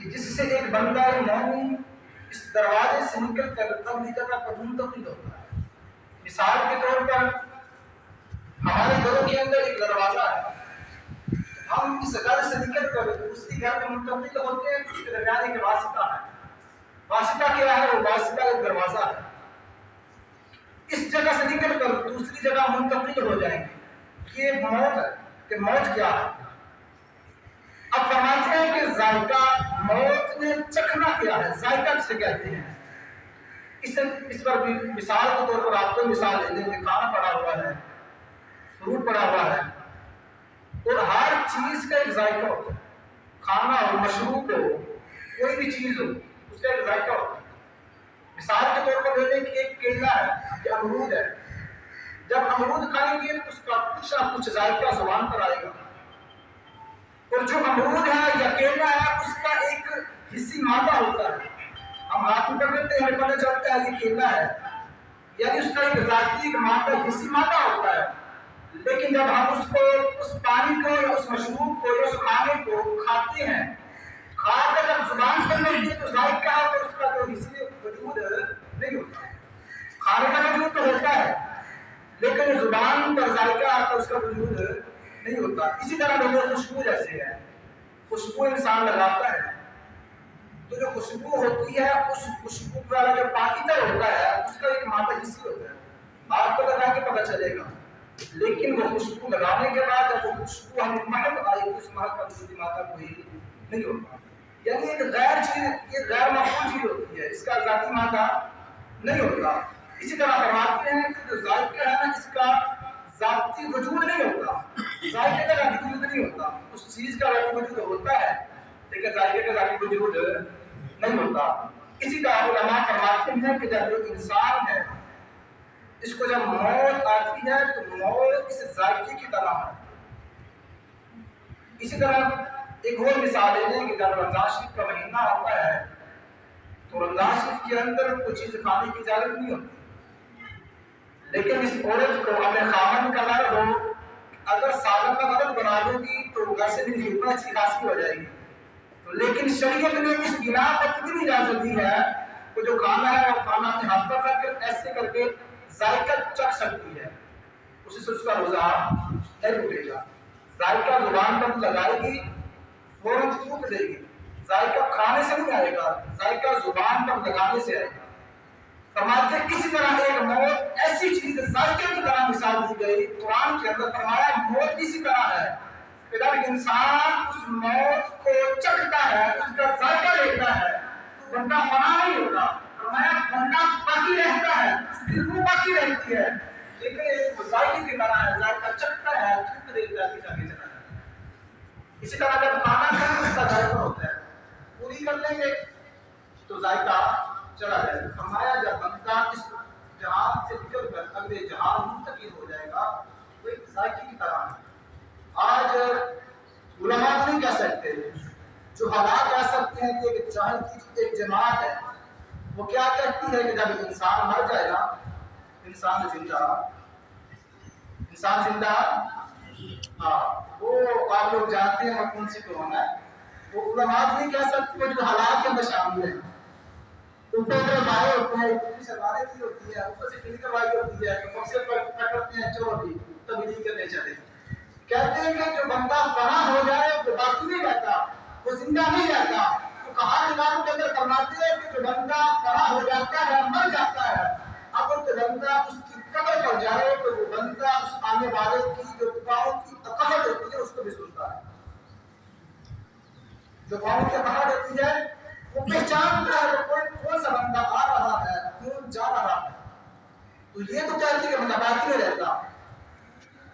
کہ جس سے ایک بندہ مومن اس دروازے سے نکل کر اگلی جگہ پر منتقل ہوتا ہے. مثال کے طور پر ہمارے گھروں کے اندر ایک دروازہ ہے، ہم اس گھر سے نکل کر دوسری گھر میں منتقل ہوتے ہیں. اس کے درمیان ایک واسطہ ہے. واسطہ کیا ہے؟ وہ واسطہ ایک دروازہ ہے. اس جگہ سے نکل کر دوسری جگہ منتقل ہو جائیں گے. یہ موت ہے. کہ موت کیا ہے؟ اب فرماتے ہیں کہ ذائقہ، موت نے چکھنا کیا ہے. ذائقہ کسے کہتے ہیں؟ اس پر بھی مثال کے طور پر آپ کو مثال دے دیں کہ کھانا پڑا ہوا ہے، فروٹ پڑا ہوا ہے، اور ہر چیز کا ایک ذائقہ ہوتا ہے. کھانا ہو، مشروب ہو، کوئی بھی چیز ہو، اس کا ایک ذائقہ ہوتا ہے. مثال کے طور پر دے دیں کہ ایک کیلا ہے یا امرود ہے. جب امرود کھائیں گے تو اس کا کچھ نہ کچھ ذائقہ زبان پر آئے گا. اور جو امرود ہے یا کیلا ہے اس کا ایک حصی مادہ ہوتا ہے. ہم ہاتھ میں پکڑتے ہیں، ہمیں پتہ چلتا ہے یہ کیلا ہے، یعنی اس کا ایک ذاتی ایک مادہ، حصی مادہ ہوتا ہے. لیکن جب ہم اس کو، اس پانی کو یا اس مشروب کو یا اس کھانے کو کھاتے ہیں، کھا کر جب زبان پر لیتے ہیں تو ذائقہ ہے تو اس کا جو حصی وجود نہیں ہوتا. کھانے کا وجود تو ہوتا ہے لیکن زبان پر ذائقہ ہے تو اس کا وجود نہیں ہوتا. اسی طرح لوگوں خوشبو جیسے ہے. خوشبو انسان لگاتا ہے تو جو خوشبو ہوتی ہے اس خوشبو والا جو پاکیزہ ہوتا ہے اس کا ایک مادہ حصی ہوتا ہے. آپ کو لگا کے پتہ چلے گا، لیکن وہ خوشبو لگانے کے بعد جب وہ خوشبو ہمیں مہک آئی اس مہک کا وجودی مادہ کوئی نہیں ہوتا. یعنی ایک غیر چیز، یہ غیر معقول چیز ہوتی ہے، اس کا ذاتی مادہ نہیں ہوتا. اسی طرح فرماتے ہیں کہ جو ذائقہ ہے نا، اس کا ذاتی وجود نہیں ہوتا. ذائقے کا ذاتی وجود نہیں ہوتا. اس چیز کا ذاتی وجود ہوتا ہے لیکن ذائقے کا ذاتی وجود نہیں ہوتا. اسی طرح علماء فرماتے ہیں کہ جب جو انسان ہے اس کو جب موت آتی ہے تو موت اس ذائقے کی طرح ہے. اسی طرح ایک اور مثال ہے کہ جب رمضان شریف کا مہینہ ہوتا ہے تو رمضان شریف کے اندر کوئی چیز کھانے کی اجازت نہیں ہوتی. لیکن اس عورت کو اپنے خامن کا مرد ہو، اگر سالن کا مدد بنا دو گی تو گھر سے بھی نکلنا اچھی خاصی ہو جائے گی. لیکن شریعت نے اس بنا پر کتنی اجازت دی ہے کہ جو کھانا ہے وہ کھانا اپنے ہاتھ پر رکھ کر ایسے کر کے ذائقہ چکھ سکتی ہے. اسی سے اس کا روزہ نہیں ٹوٹے گا. ذائقہ زبان پر لگائے گی فوراً تھوک دے گی. ذائقہ کھانے سے نہیں آئے گا، ذائقہ زبان پر لگانے سے آئے گا. فرماتے ہیں اسی طرح ایک موت ایسی چیز ذائقے کی طرح مثال دی گئی. قرآن کے اندر فرمایا موت اسی طرح ہے کہ جب انسان اس موت کو چکھتا ہے، اس کا ذائقہ لیتا ہے تو بندہ فنا نہیں ہوتا. فرمایا بندہ باقی رہتا ہے، اس کی روح باقی رہتی ہے، لیکن ایک ذائقے کی طرح ہے، ذائقہ چکھتا ہے، تھوک دیتا ہے، پیچھا چلا جاتا ہے. اسی طرح جب کھانا کھائیں اس کا ذائقہ ہوتا ہے، پوری کر لیں گے تو ذائقہ چلا جائے گا. فرمایا جب بندہ اس جہان سے نکل کر اگلے جہان منتقل ہو جائے گا تو ایک ذائقے کی طرح ہے. آج علماء نہیں کہہ سکتے، جو حالات کہہ سکتے ہیں کہ ایک جہان کی ایک جماعت ہے وہ کیا کہتی ہے کہ جب انسان مر جائے گا انسان زندہ ہاں وہ آپ لوگ جانتے ہیں کون سی کون ہے. وہ علماء نہیں کہہ سکتے جو حالات کے اندر شامل ہیں. اوپر بائیں ہوتے ہیں، دوسری سرکاریں کی ہوتی ہے، اوپر سے کلینکر وائی ہوتی ہے، تو مقصد پر کرتے ہیں چلو بھی تبدیلی کرنے چلے. کہتے ہیں کہ جو بندہ فنا ہو جائے وہ باقی نہیں رہتا، وہ زندہ نہیں رہتا. تو کہا کتابوں کے اندر فرماتے ہیں کہ جو بندہ فنا ہو جاتا ہے، مر جاتا ہے، اب تو بندہ اس کی قبر پر جائے تو وہ بندہ اس آنے والے کی جو پاؤں کی اکہٹ ہوتی ہے اس کو بھی سنتا ہے. جو پاؤں کی اکہٹ ہوتی ہے وہ پہچانتا ہے کون سا بندہ آ رہا ہے، کون جا رہا ہے. تو یہ تو کہتی ہے کہ بندہ باقی نہیں رہتا.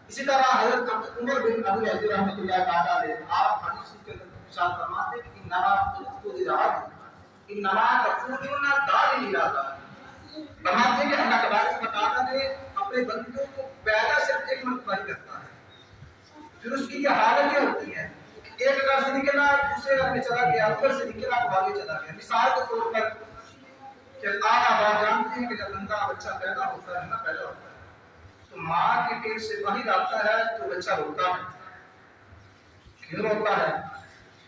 اسی طرح حضرت عمر بن ابی عزیز رحمۃ اللہ تعالیٰ علیہ آپ حدیث کے ارشاد فرماتے ہیں کہ انما قلت للعبد انما تقولون دار الارض. فرماتے ہیں کہ اللہ تبارک و تعالیٰ نے اپنے بندوں کو پیدا صرف ایک مرتبہ ہی کرتا ہے. پھر اس کی یہ حالت یہ ہوتی ہے ایک گھر سے نکلا دوسرے گھر میں چلا گیا، ادھر سے نکلا تو آگے چلا گیا. مثال کے طور پر کہ آپ جانتے ہیں کہ جب بندہ بچہ پیدا ہوتا ہے نا، پیدا ہوتا ہے تو ماں کے پیٹ سے باہر آتا ہے تو بچہ روتا ہے. کیوں روتا ہے؟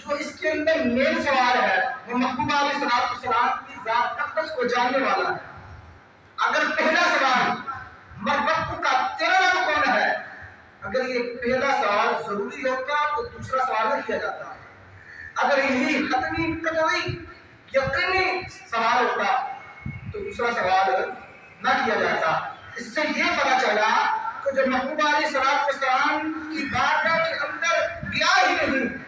جو اس کے اندر مین سوال ہے وہ محبوب علیہ السلام کی ذات اقدس کو جاننے والا ہے۔ اگر پہلا سوال مربت کا تیرا رب کون ہے، اگر یہ پہلا سوال ضروری ہوتا تو دوسرا سوال نہ کیا جاتا۔ اگر یہی حتمی قطعی یقینی سوال ہوتا تو دوسرا سوال نہ کیا جاتا۔ اس سے یہ پتہ چلا کہ جو محبوب علیہ السلام کی بارگاہ کے اندر گیا ہی نہیں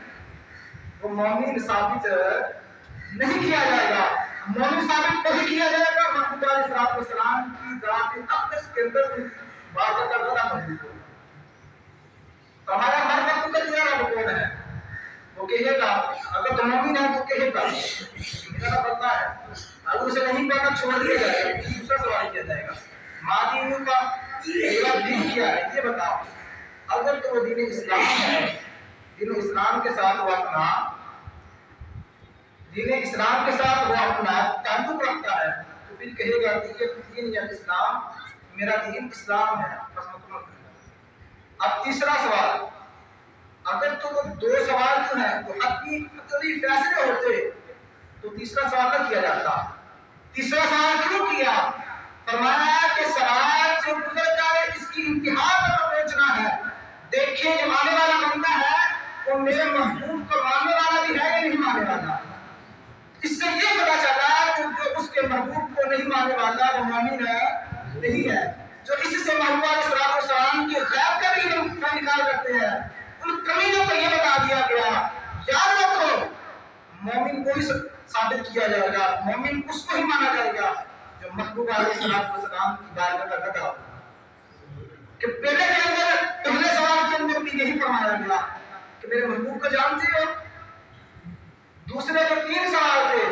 وہ مومن ثابت نہیں کیا جائے گا۔ مومن ثابت نہیں کیا جائے گا محبوب علیہ السلام کی ذات اقدس کے اندر بارگاہ کا ذرا موجود ہو۔ تو ہمارا مربت کا تیرا رب کون ہے، وہ کہے گا اگر تو مومن ہے تو کہے گا میرا بندہ ہے، اگر اسے نہیں پتا چھوڑ دیا جائے گا، دوسرا سوال کیا جائے گا مادینوں کا میرا دین کیا ہے یہ بتاؤ۔ اگر تو وہ دین اسلام ہے، دین اسلام کے ساتھ وہ اپنا تعلق رکھتا ہے تو پھر کہے گا کہ یہ دین یا اسلام میرا دین اسلام ہے، بس مکمل کرنا۔ اب تیسرا سوال، اگر تو وہ دو سوال جو ہیں تو حتمی قطعی فیصلے ہوتے تو تیسرا سوال نہ کیا جاتا۔ تیسرا سوال کیوں کیا؟ فرمایا کہ سوال سے گزر جائے اس کی انتہا پر پہنچنا ہے۔ دیکھیں جو آنے والا بندہ ہے وہ میرے محبوب کو ماننے والا بھی ہے یا نہیں ماننے والا۔ اس سے یہ پتا چلا کہ جو اس کے محبوب کو نہیں ماننے والا وہ مومن ہے نہیں ہے۔ جو اس سے محبوب علیہ السلام کی غیب کا بھی انکار کرتے ہیں ان کمیوں کو یہ بتا دیا گیا یاد رکھو مومن کو ہی ثابت کیا جائے گا، مومن اس کو ہی مانا جائے گا جو محبوب علیہ السلام کی بارگاہ کا گدا ہو۔ کہ پہلے سوال کے اندر بھی یہی فرمایا گیا کہ میرے محبوب کو جانتے ہو۔ دوسرے جو تین سوال تھے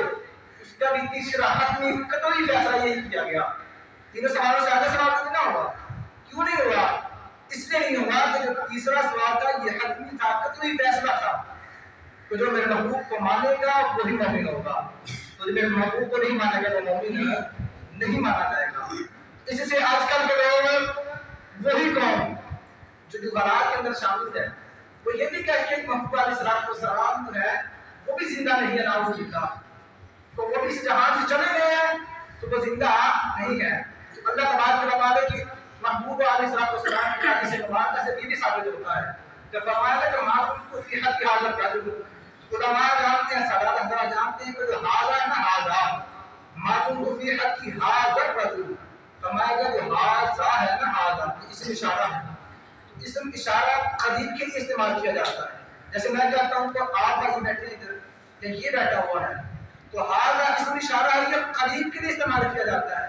اس کا بھی تیسرا حتمی قطعی فیصلہ یہی کیا گیا۔ تینوں سوالوں سے آگے سوال تو نہ ہوا، کیوں نہیں ہوا؟ اس لیے نہیں ہوا کہ جو تیسرا سوال تھا یہ حتمی تھا، قطعی فیصلہ تھا کہ جو میرے محبوب کو مانے گا وہی مومن ہوگا، تو جو میرے محبوب کو نہیں مانے گا وہ مومن نہیں مانا جائے گا۔ اس سے آج کل کے لوگ وہی قوم جو غلات کے اندر شامل ہے وہ یہ بھی کہتے ہیں کہ محبوب علیہ السلام جو ہے وہ بھی زندہ نہیں ہے، نعوذ باللہ، تو وہ بھی اس جہان سے چلے گئے ہیں تو وہ زندہ نہیں ہے۔ تو اللہ تبارک و تعالیٰ کی محبوب علیہ السلام کی حدیث مبارکہ سے یہ بھی ثابت ہوتا ہے جب فرمایا کہ ما کنت فی حق ھذا الرجل، علماء جانتے ہیں، سادات حضرات جانتے ہیں کہ جو ھذا ہے نا ھذا، ما کنت فی حق ھذا الرجل، فرمایا کہ جو ھذا ہے نا ھذا اسم اشارہ ہے، اسم اشارہ قریب کے لیے استعمال کیا جاتا ہے۔ جیسے میں کہتا ہوں کہ آپ بھائی بیٹھے ادھر یا یہ بیٹھا ہوا ہے تو ھذا اسم اشارہ ہے، یہ قریب کے لیے استعمال کیا جاتا ہے۔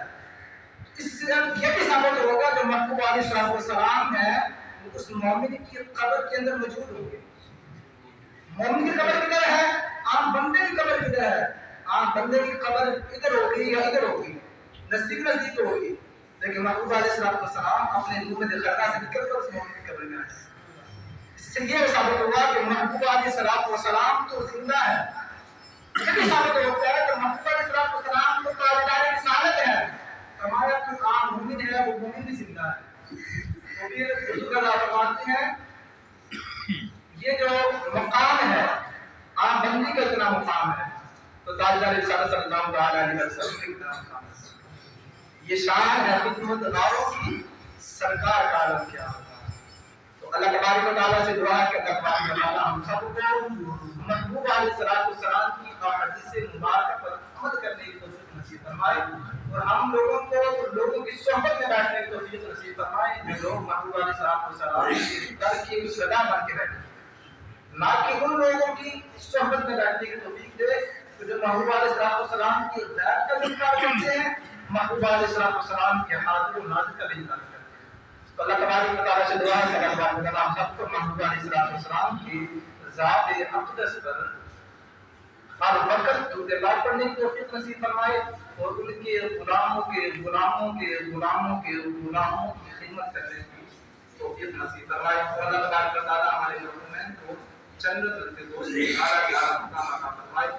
اس سے یہ بھی ثابت ہوگا جو محبوب علیہ السلام ہے اس مومن کی قبر کے اندر موجود ہوں گے۔ مومن کی قبر کدھر ہے؟ عام بندے کی قبر کدھر ہے؟ عام بندے کی قبر ادھر ہوگی یا ادھر ہوگی، نزدیک ہوگی، لیکن محبوب علیہ السلام اپنے نور میں خطا سے نکل کر اس مومن کی قبر میں آئے۔ اس سے یہ ثابت ہوا کہ محبوب علیہ السلام تو زندہ ہے۔ یہ بھی ثابت ہوتا ہے کہ محبوب علیہ السلام تو تابعدار رسالت ہے، ہمارا جو عام مومن ہے وہ مومن بھی زندہ ہے۔ تو پھر حضور اللہ فرماتے ہیں یہ جو مقام ہے عام بندی کا اتنا مقام ہے تو تاجدار رسالت صلی اللہ علیہ وسلم کا اتنا مقام ہے۔ یہ شان ہے خدمت داروں کی، سرکار کا عالم کیا ہوگا۔ تو اللہ تبارک و تعالیٰ سے دعا ہے کہ اللہ تبارک و تعالیٰ ہم سب کو محبوب علیہ السلام کی احادیث مبارکہ پر عمل کرنے کی توفیق نصیب فرمائے اور ہم لوگوں کو لوگوں کی صحبت میں بیٹھنے کی توفیق نصیب فرمائے جو لوگ محبوب علیہ السلام کے در کی صدا بن کے رہتے نہ کہ ان لوگوں کی صحبت میں بیٹھنے کی توفیق دے جو محبوب علیہ السلام کی غیرت کا انکار کرتے ہیں، محبوب علیہ السلام کے حاضر و ناظر کا انکار کرتے ہیں۔ تو اللہ تبارک و تعالیٰ سے دعا ہے کہ اللہ تبارک و تعالیٰ ہم سب کو محبوب علیہ السلام کی ذات اقدس پر ہر وقت درود پاک پڑھنے کی توفیق نصیب فرمائے اور ان کے غلاموں کی خدمت کرنے کی توفیق نصیب فرمائے اور اللہ تبارک و تعالیٰ ہمارے مومنین کو جنت الفردوس اعلیٰ کی اعلیٰ مقام عطا فرمائے۔